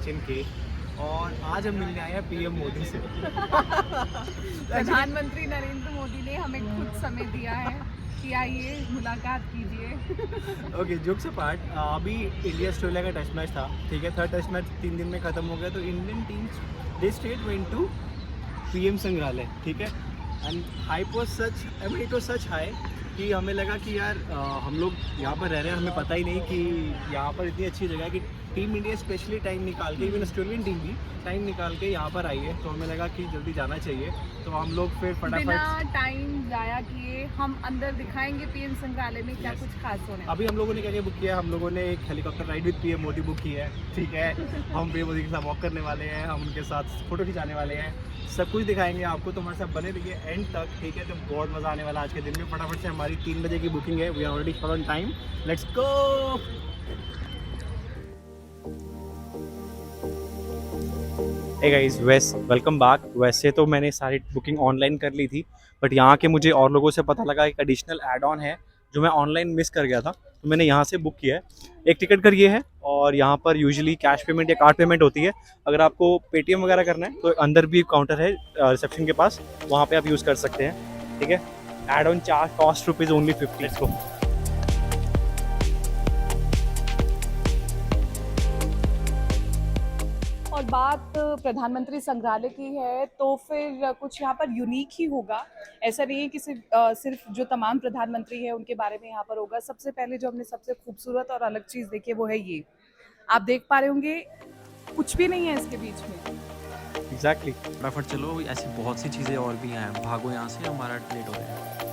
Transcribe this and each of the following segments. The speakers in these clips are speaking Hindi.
सचिन के और आज हम मिलने आए हैं पीएम मोदी से। प्रधानमंत्री नरेंद्र मोदी ने हमें खुद समय दिया है कि आइए मुलाकात कीजिए। ओके, जोक्स अपार्ट, अभी इंडिया ऑस्ट्रेलिया का टेस्ट मैच था, ठीक है। थर्ड टेस्ट मैच 3 दिन में ख़त्म हो गया, तो Indian teams they state went to PM Sangrahalaya, ठीक है। And hype was such, I mean it was such high कि हमें लगा कि यार हम लोग यहाँ पर रह रहे हैं, हमें पता ही नहीं कि यहाँ पर इतनी अच्छी जगह है कि टीम इंडिया स्पेशली टाइम निकाल के, इवन ऑस्ट्रेलियन टीम भी टाइम निकाल के यहाँ पर आई है। तो हमें लगा कि जल्दी जाना चाहिए, तो हम लोग फिर बिना फटाफट टाइम जाया किए हम अंदर दिखाएंगे पीएम संग्रहालय में क्या Yes. कुछ खास होने। अभी हम लोगों ने क्या क्या बुक किया है, हम लोगों ने एक helicopter ride with PM Modi book की है, ठीक है। हम पीएम मोदी के साथ वॉक करने वाले हैं, हम उनके साथ फोटो खिंचाने वाले हैं, सब कुछ दिखाएंगे आपको। तो हमारे साथ बने रहिए एंड तक, ठीक है। तो बहुत मज़ा आने वाला है आज के दिन में। फटाफट से हमारी 3 बजे की बुकिंग है, we are already for on time, let's go. Hey guys, welcome back. वैसे तो मैंने सारी बुकिंग ऑनलाइन कर ली थी, बट यहाँ के मुझे और लोगों से पता लगा एक एडिशनल ऐड ऑन है जो मैं ऑनलाइन मिस कर गया था, तो मैंने यहाँ से बुक किया है। एक टिकट कर ये है, और यहाँ पर यूजुअली कैश पेमेंट या कार्ड पेमेंट होती है। अगर आपको पेटीएम वगैरह करना है तो अंदर भी काउंटर है रिसेप्शन के पास, वहाँ पे आप यूज़ कर सकते हैं, ठीक है। Add on charge cost rupees only 50। Let's go. और बात प्रधानमंत्री संग्रहालय की है तो फिर कुछ यहाँ पर यूनिक ही होगा। ऐसा नहीं है कि सिर्फ जो तमाम प्रधानमंत्री है उनके बारे में यहाँ पर होगा। सबसे पहले जो हमने सबसे खूबसूरत और अलग चीज़ देखी है वो है ये, आप देख पा रहे होंगे कुछ भी नहीं है इसके बीच में। एग्जैक्टली। फटाफट चलो, ऐसी बहुत सी चीज़ें और भी हैं, भागो यहाँ से, हमारा लेट हो रहा है।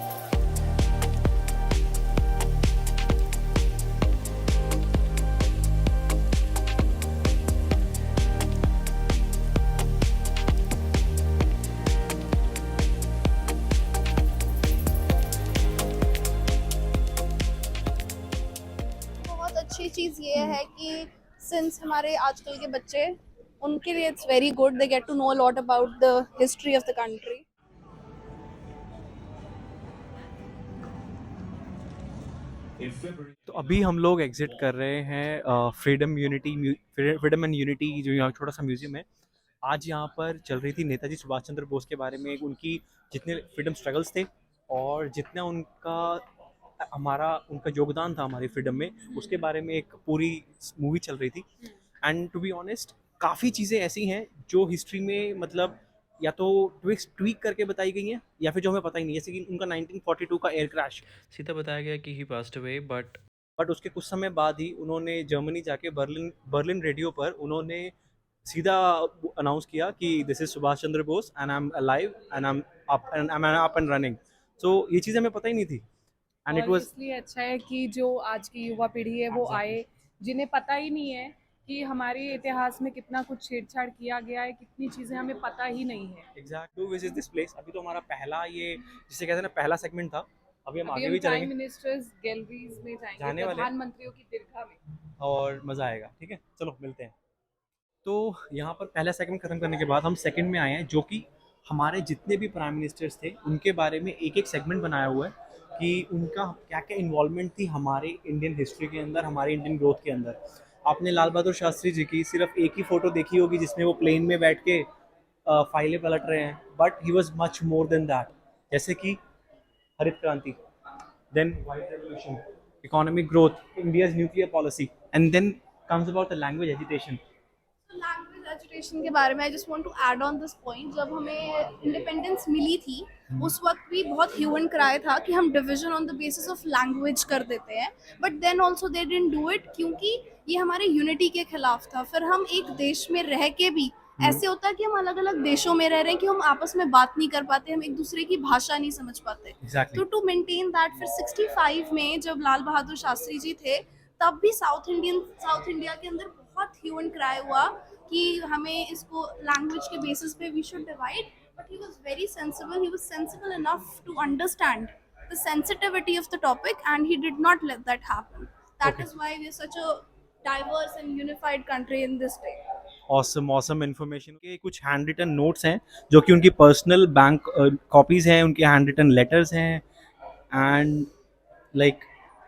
बहुत अच्छी चीज़ ये है कि सिंस हमारे आजकल के बच्चे, उनके लिए it's very good, they get to know a lot about the history of the country. तो अभी हम लोग एग्जिट कर रहे हैं फ्रीडम एंड यूनिटी, जो यहाँ छोटा सा म्यूजियम है। आज यहाँ पर चल रही थी नेताजी सुभाष चंद्र बोस के बारे में, उनकी जितने फ्रीडम स्ट्रगल्स थे और जितना उनका योगदान था हमारी फ्रीडम में, उसके बारे में एक पूरी मूवी चल रही थी। एंड टू बी ऑनेस्ट, काफ़ी चीज़ें ऐसी हैं जो हिस्ट्री में मतलब या तो ट्वीक करके बताई गई हैं, या फिर जो हमें पता ही नहीं, जैसे कि उनका 1942 का एयर क्रैश। सीधा बताया गया कि ही पास्ट अवे, बट उसके कुछ समय बाद ही उन्होंने जर्मनी जाके बर्लिन रेडियो पर उन्होंने सीधा अनाउंस किया कि this is Subhash Chandra Bose and I am alive and I am running. So ये चीज़ हमें पता ही नहीं थी, एंड इट और वाज इसलिए अच्छा है कि जो आज की युवा पीढ़ी है वो आए, जिन्हें पता ही नहीं है कि हमारे इतिहास में कितना कुछ छेड़छाड़ किया गया है, कितनी चीज़ें हमें पता ही नहीं है। Exact to visit this place. अभी तो हमारा पहला, ये जिसे कहते हैं ना, पहला सेगमेंट था। अभी हम अभी आगे हम भी प्राइम चलेंगे मिनिस्टर्स गैलरीज में जाएंगे, जाने वाले हैं, प्रधानमंत्रियों की दीर्घा में। और मज़ा आएगा, ठीक है। चलो मिलते हैं। तो यहाँ पर पहला सेकंड खत्म करने के बाद हम सेकंड में आए हैं, जो कि हमारे जितने भी प्राइम मिनिस्टर्स थे उनके बारे में एक एक सेगमेंट बनाया हुआ है कि उनका क्या क्या इन्वॉल्वमेंट थी हमारे इंडियन हिस्ट्री के अंदर, हमारे इंडियन ग्रोथ के अंदर। आपने लाल बहादुर शास्त्री जी की सिर्फ एक ही फ़ोटो देखी होगी जिसमें वो प्लेन में बैठ के फाइलें पलट रहे हैं, but he was much more than that. जैसे कि हरित क्रांति, then white revolution, economic growth, India's nuclear policy, and then comes about the language agitation. Language education के बारे में I just want to add on this point. जब हमें इंडिपेंडेंस मिली थी उस वक्त भी बहुत ह्यू एंड क्राई था कि हम division on the basis of language कर देते हैं, but then also they didn't do it, क्योंकि ये हमारे यूनिटी के खिलाफ था। फिर हम एक देश में रह के भी ऐसे होता है कि हम अलग अलग देशों में रह रहे हैं कि हम आपस में बात नहीं कर पाते, हम एक दूसरे की भाषा नहीं समझ पाते। Exactly. तो टू मेंटेन दैट, फिर 65 में जब लाल बहादुर शास्त्री जी थे तब भी साउथ इंडिया के अंदर बहुत ह्यू एंड क्राई हुआ कि हमें इसको लैंग्वेज के बेसिस पे we should divide, but he was very sensible, he was sensible enough to understand the sensitivity of the topic, and he did not let that happen. That Okay. is why we are such a diverse and unified country in this day. Awesome information के कुछ हैंड रिटन नोट्स हैं जो कि उनकी पर्सनल बैंक कॉपीज़ हैं, उनके हैंड रिटन लेटर्स हैं, and like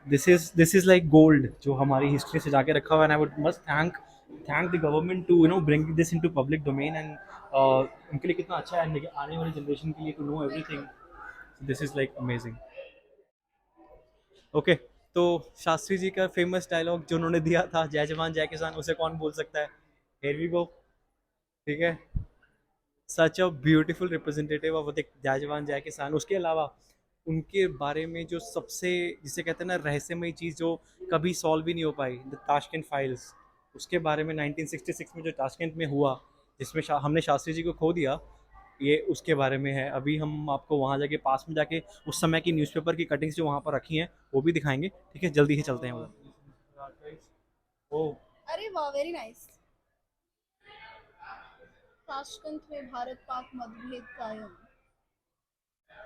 this is like gold जो हमारी हिस्ट्री से जाके रखा हुआ है। And I would must thank thank the government to bring this into public domain and उनके लिए कितना अच्छा है आने वाली जनरेशन के लिए to know everything. So this is like amazing. Okay तो शास्त्री जी का फेमस डायलॉग जो उन्होंने दिया था, जय जवान जय किसान, उसे कौन भूल सकता है? Here we go. ठीक है, such a beautiful representative of the Jai Jawan जय किसान. उसके अलावा उनके बारे में जो सबसे, जिसे कहते हैं ना, रहस्यमय चीज़ जो कभी सॉल्व ही नहीं हो पाई, द ताशकंद फाइल्स, उसके बारे में 1966 में जो ताशकंद में हुआ, जिसमें हमने शास्त्री जी को खो दिया, ये उसके बारे में है. अभी हम आपको वहाँ जाके पास में जाके उस समय की न्यूज़पेपर की कटिंग्स जो वहाँ पर रखी हैं वो भी दिखाएंगे. ठीक है, जल्दी ही चलते हैं उधर. ओ अरे वाह, वेरी नाइस. ताशकंद में भारत पाक मतभेद कायम.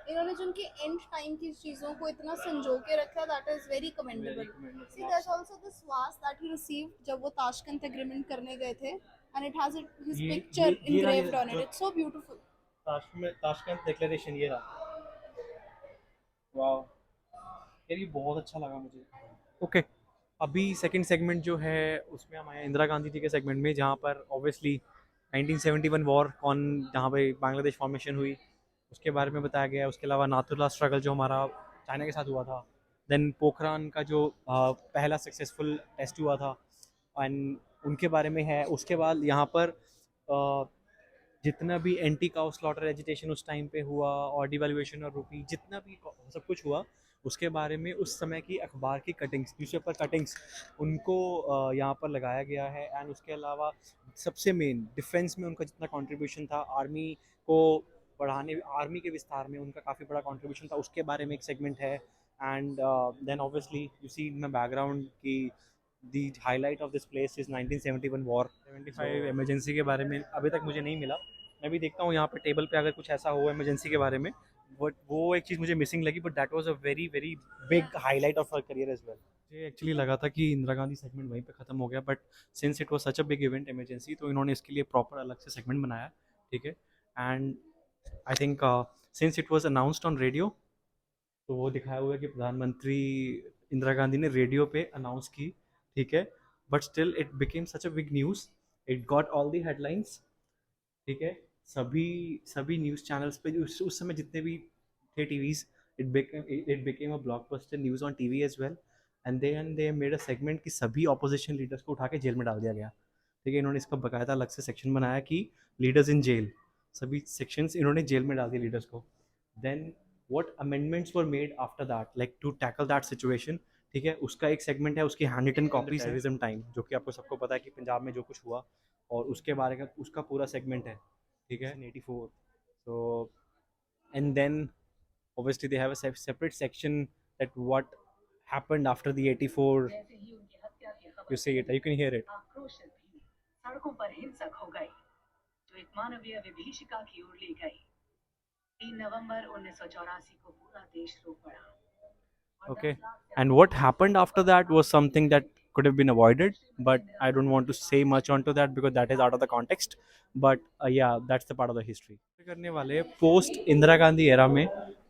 इन्होंने जो उनके एंड टाइम की चीजों को इतना संजो के रखा, that is very commendable. See there is also this was that he received जब वो ताशकंद एग्रीमेंट करने गए थे, and it has his picture engraved on it. It's so beautiful. Tashkent declaration ये रहा. वाह यार, ये बहुत अच्छा लगा मुझे. ओके, अभी सेकंड सेगमेंट जो है उसमें हम आए इंदिरा गांधी जी के सेगमेंट में, जहाँ पर ऑब्वियसली 1971 वॉर जहाँ पे बांग्लादेश फॉर्मेशन हुई उसके बारे में बताया गया है. उसके अलावा नाथुला स्ट्रगल जो हमारा चाइना के साथ हुआ था. देन पोखरान का जो पहला सक्सेसफुल टेस्ट हुआ था एंड उनके बारे में है. उसके बाद यहाँ पर जितना भी एंटी काउ स्लॉटर एजिटेशन उस टाइम पे हुआ और डिवैल्यूएशन और रुपी, जितना भी सब कुछ हुआ उसके बारे में उस समय की अखबार की कटिंग्स, न्यूज़पेपर कटिंग्स, उनको यहाँ पर लगाया गया है. एंड उसके अलावा सबसे मेन डिफेंस में उनका जितना कंट्रीब्यूशन था, आर्मी को बढ़ाने, आर्मी के विस्तार में उनका काफ़ी बड़ा कंट्रीब्यूशन था, उसके बारे में एक सेगमेंट है. And then obviously you see in my background की the highlight of this place is 1971 war. 75 emergency के बारे में अभी तक मुझे नहीं मिला. मैं भी देखता हूँ यहाँ पे टेबल पे अगर कुछ ऐसा हो इमरजेंसी के बारे में, बट वो एक चीज़ मुझे मिसिंग लगी. But that was a very very big highlight of her career as well. मुझे एक्चुअली लगा था कि इंदिरा गांधी सेगमेंट वहीं पे ख़त्म हो गया, but since it was such a big event emergency, तो इन्होंने इसके लिए प्रॉपर अलग से सेगमेंट बनाया. ठीक है, and I think since it was announced on radio, तो वो दिखाया हुआ है कि प्रधानमंत्री इंदिरा गांधी ने रेडियो पे अनाउंस की. ठीक है, but still it became such a big news. It got all the headlines. ठीक है, सभी न्यूज़ चैनल्स पे उस समय जितने भी थे TVs, it became a blockbuster news on TV as well. And they made a segment कि सभी ऑपोजिशन लीडर्स को उठा के जेल में डाल दिया गया. ठीक है, इन्होंने इसका बकायदा अलग से सेक्शन बनाया कि लीडर्स इन जेल, सभी सेक्शंस इन्होंने जेल में डाल दिए लीडर्स को. Then what amendments were made after that, like to tackle that situation. ठीक है, उसका एक सेगमेंट है, उसकी हैंड रिटन कॉपीज है. टेररिज्म टाइम, जो कि आपको सबको पता है कि पंजाब में जो कुछ हुआ, और उसके बारे का उसका पूरा सेगमेंट है. ठीक है, 84. So and then obviously they have a separate section that what happened after the 84. You say it, you can hear it. सड़कों पर हिंसक हो गई, जो एक मानवीय विभीषिका की ओर ले गई. 3 नवंबर 1984 को पूरा देश रो पड़ा. Okay, and what happened after that was something that could have been avoided, but I don't want to say much onto that because that is out of the context. But yeah, that's the part of the history. करने वाले पोस्ट इंदिरा गांधी एरा में,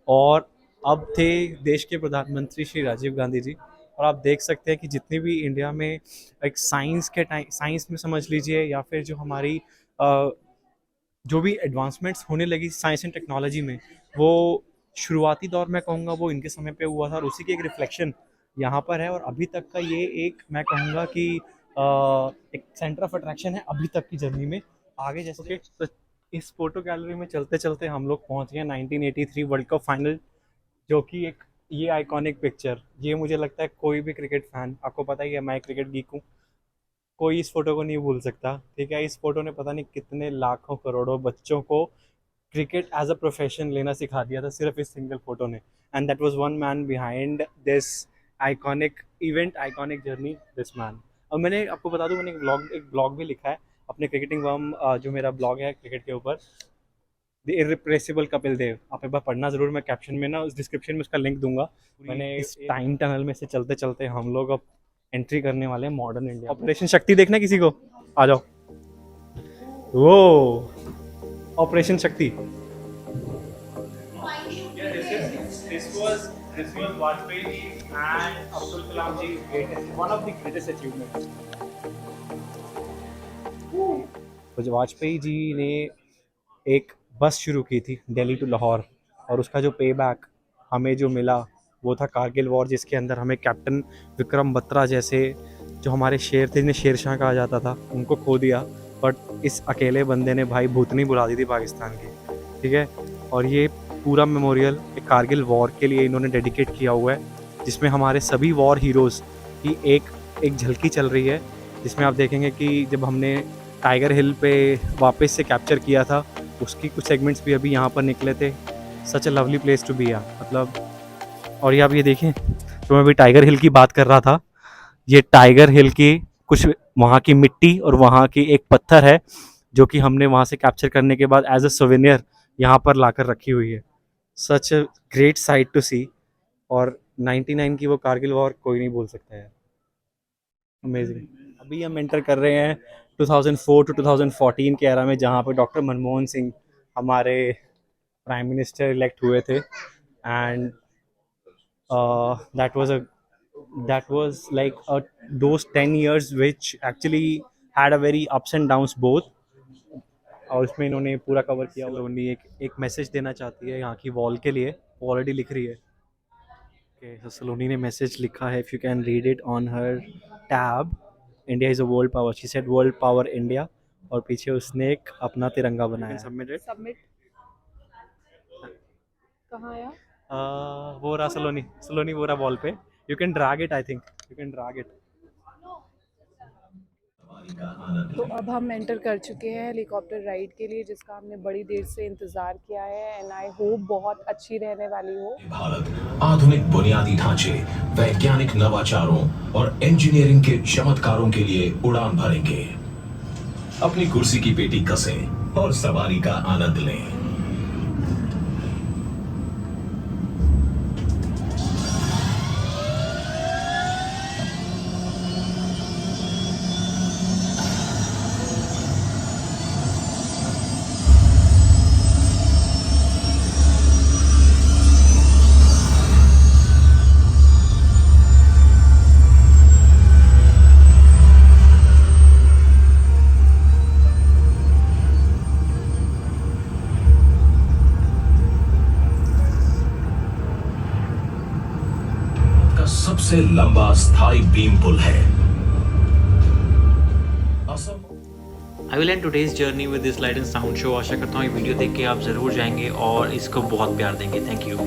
और अब थे देश के प्रधानमंत्री श्री राजीव गांधी जी. और आप देख सकते हैं कि जितनी भी इंडिया में एक साइंस के टाइम, साइंस में समझ लीजिए, या फिर जो हमारी जो भी एडवांसमेंट्स होने लगी साइंस एंड टेक्नोलॉजी में, वो शुरुआती दौर में कहूँगा वो इनके समय पे हुआ था, और उसी की एक रिफ्लेक्शन यहाँ पर है. और अभी तक का ये एक, मैं कहूँगा कि एक सेंटर ऑफ अट्रैक्शन है अभी तक की जर्नी में. आगे जैसे तो इस फोटो गैलरी में चलते चलते हम लोग पहुँच गए 1983 वर्ल्ड कप फाइनल, जो कि एक ये आइकॉनिक पिक्चर, ये मुझे लगता है कोई भी क्रिकेट फैन, आपको पता ही है मैं क्रिकेट गीक हूँ, कोई इस फोटो को नहीं भूल सकता. ठीक है, इस फोटो ने पता नहीं कितने लाखों करोड़ों बच्चों को क्रिकेट एज अ प्रोफेशन लेना सिखा दिया था, सिर्फ इस सिंगल फोटो ने. And that was one man behind this iconic event, iconic journey, this man. और मैंने आपको बता दूं, मैंने एक ब्लॉग भी लिखा है अपने क्रिकेटिंग वर्म, जो मेरा ब्लॉग है क्रिकेट के ऊपर, द इररिप्लेसेबल कपिल देव. आप एक बार पढ़ना ज़रूर, मैं कैप्शन में ना उस डिस्क्रिप्शन में उसका लिंक दूंगा. मैंने इस टाइम टनल में से चलते चलते हम लोग अब एंट्री करने वाले हैं मॉडर्न इंडिया. ऑपरेशन शक्ति देखना किसी को, आ जाओ. वो ऑपरेशन शक्ति. This was Vajpayee ji and Abdul Kalam ji's greatest, one of the greatest achievements. तो वाजपेयी जी ने एक बस शुरू की थी दिल्ली टू लाहौर, और उसका जो पे बैक हमें जो मिला वो था कारगिल वॉर, जिसके अंदर हमें कैप्टन विक्रम बत्रा जैसे जो हमारे शेर थे, जिन्हें शेरशाह कहा जाता था, उनको खो दिया। बट इस अकेले बंदे ने भाई भूतनी बुला दी थी पाकिस्तान की, ठीक है। और ये पूरा मेमोरियल एक कारगिल वॉर के लिए इन्होंने डेडिकेट किया हुआ है, जिसमें हमारे सभी वॉर हीरोज़ की एक झलकी चल रही है, जिसमें आप देखेंगे कि जब हमने टाइगर हिल पे वापस से कैप्चर किया था, उसकी कुछ सेगमेंट्स भी अभी यहाँ पर निकले थे। Such a lovely place to be मतलब। और ये आप ये देखें, तो मैं अभी टाइगर हिल की बात कर रहा था, ये टाइगर हिल की कुछ वहाँ की मिट्टी और वहाँ की एक पत्थर है जो कि हमने वहाँ से कैप्चर करने के बाद एज अ सोवेनियर यहाँ पर लाकर रखी हुई है। Such a great site to सी। और 99 की वो कारगिल वॉर कोई नहीं भूल सकता है। अमेजिंग। अभी हम एंटर कर रहे हैं 2004 टू 2014 के एरा में, जहाँ पे डॉक्टर मनमोहन सिंह हमारे प्राइम मिनिस्टर इलेक्ट हुए थे। And that was like those 10 years which actually had a very ups and downs both, और उसमें इन्होंने पूरा कवर किया। उन्होंने एक मैसेज देना चाहती है यहाँ की वॉल के लिए, ऑलरेडी लिख रही है। Okay, so सलोनी ने मैसेज लिखा है, if you can read it on her tab, India is a world power, she said world power India, और पीछे उसने एक अपना तिरंगा बनाया। सबमिटेड सबमिट कहाँ आया? वो रहा सलोनी वो रहा वॉल पे। You can drag it, I think you can drag it. तो अब हम एंटर कर चुके हैं हेलीकॉप्टर राइड के लिए, जिसका हमने बड़ी देर से इंतज़ार किया है, एंड आई होप बहुत अच्छी रहने वाली हो। भारत आधुनिक बुनियादी ढांचे, वैज्ञानिक नवाचारों और इंजीनियरिंग के चमत्कारों के लिए उड़ान भरेंगे। अपनी कुर्सी की पेटी कसें और सवारी का आनंद लें। सबसे लंबा स्थायी बीम पुल है। I will end today's journey with this light and sound show. आशा करता हूँ ये वीडियो देख के आप ज़रूर जाएंगे और इसको बहुत प्यार देंगे। Thank you.